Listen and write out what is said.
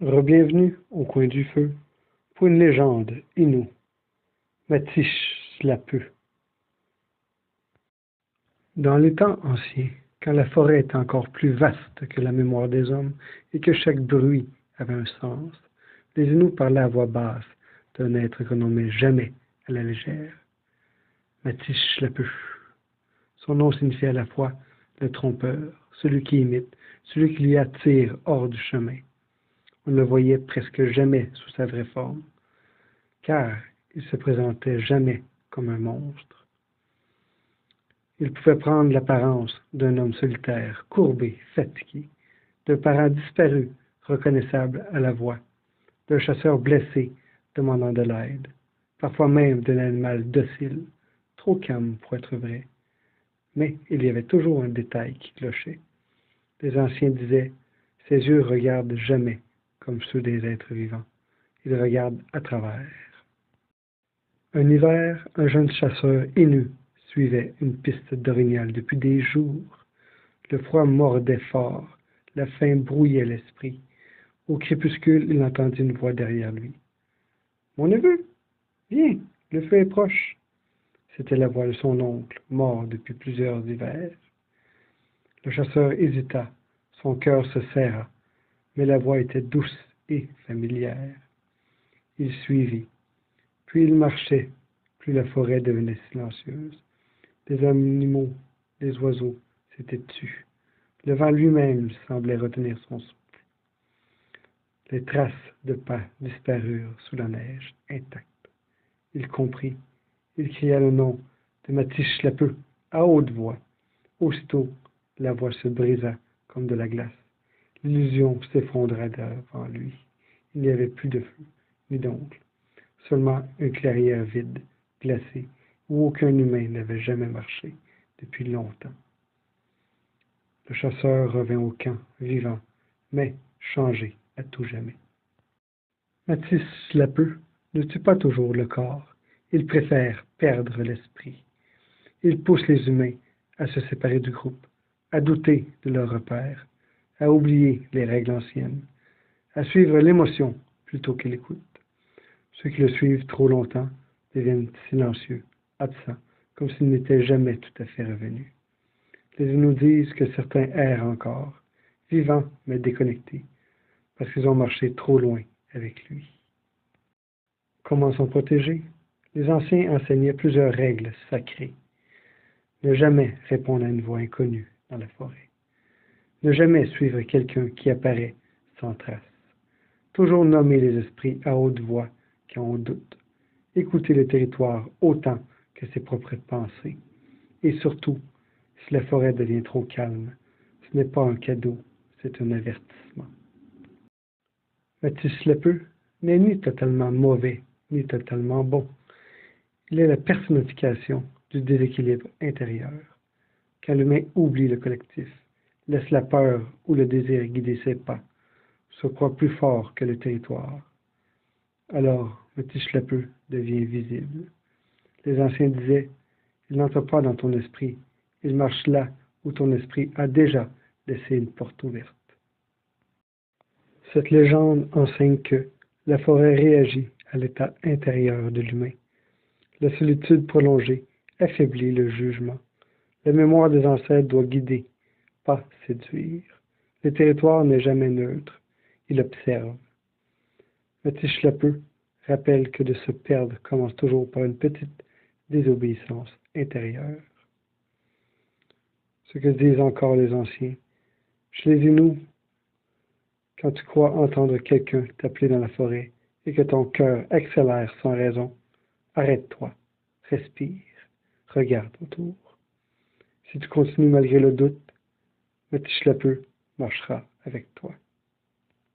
Rebienvenue au coin du feu pour une légende Innu, Matiche-la-Peu. Dans les temps anciens, quand la forêt était encore plus vaste que la mémoire des hommes et que chaque bruit avait un sens, les Inuits parlaient à voix basse d'un être qu'on nommait jamais à la légère, Matiche-la-Peu. Son nom signifiait à la fois le trompeur, celui qui imite, celui qui lui attire hors du chemin. On ne le voyait presque jamais sous sa vraie forme, car il se présentait jamais comme un monstre. Il pouvait prendre l'apparence d'un homme solitaire, courbé, fatigué, d'un parent disparu, reconnaissable à la voix, d'un chasseur blessé, demandant de l'aide, parfois même d'un animal docile, trop calme pour être vrai. Mais il y avait toujours un détail qui clochait. Les anciens disaient, ses yeux regardent jamais comme ceux des êtres vivants. Ils regardent à travers. Un hiver, un jeune chasseur Innu suivait une piste d'orignal depuis des jours. Le froid mordait fort, la faim brouillait l'esprit. Au crépuscule, il entendit une voix derrière lui. « Mon neveu, viens, le feu est proche. » C'était la voix de son oncle, mort depuis plusieurs hivers. Le chasseur hésita, son cœur se serra, mais la voix était douce et familière. Il suivit. Plus il marchait, plus la forêt devenait silencieuse. Les animaux, les oiseaux s'étaient tus. Le vent lui-même semblait retenir son souffle. Les traces de pas disparurent sous la neige intacte. Il comprit. Il cria le nom de Matiche-la-Peu à haute voix. Aussitôt, la voix se brisa comme de la glace. L'illusion s'effondra devant lui. Il n'y avait plus de feu, ni d'oncle. Seulement une clairière vide, glacée, où aucun humain n'avait jamais marché depuis longtemps. Le chasseur revint au camp, vivant, mais changé à tout jamais. Matiche-la-Peu ne tue pas toujours le corps, il préfère perdre l'esprit. Il pousse les humains à se séparer du groupe, à douter de leurs repères, à oublier les règles anciennes, à suivre l'émotion plutôt que l'écoute. Ceux qui le suivent trop longtemps deviennent silencieux, absents, comme s'ils n'étaient jamais tout à fait revenus. Les Inuits disent que certains errent encore, vivants mais déconnectés, parce qu'ils ont marché trop loin avec lui. Comment s'en protéger? Les anciens enseignaient plusieurs règles sacrées. Ne jamais répondre à une voix inconnue dans la forêt. Ne jamais suivre quelqu'un qui apparaît sans trace. Toujours nommer les esprits à haute voix quand on doute. Écouter le territoire autant que ses propres pensées. Et surtout, si la forêt devient trop calme, ce n'est pas un cadeau, c'est un avertissement. Matiche-la-Peu n'est ni totalement mauvais, ni totalement bon. Il est la personnification du déséquilibre intérieur. Quand l'humain oublie le collectif, laisse la peur ou le désir guider ses pas, se croit plus fort que le territoire, alors Matiche-la-Peu devient visible. Les anciens disaient, il n'entre pas dans ton esprit, il marche là où ton esprit a déjà laissé une porte ouverte. Cette légende enseigne que la forêt réagit à l'état intérieur de l'humain. La solitude prolongée affaiblit le jugement. La mémoire des ancêtres doit guider, pas séduire. Le territoire n'est jamais neutre, il observe. Matiche-la-Peu rappelle que de se perdre commence toujours par une petite désobéissance intérieure. Ce que disent encore les anciens. Chez les Inuits, quand tu crois entendre quelqu'un t'appeler dans la forêt et que ton cœur accélère sans raison, arrête-toi, respire, regarde autour. Si tu continues malgré le doute, Matiche-la-Peu marchera avec toi.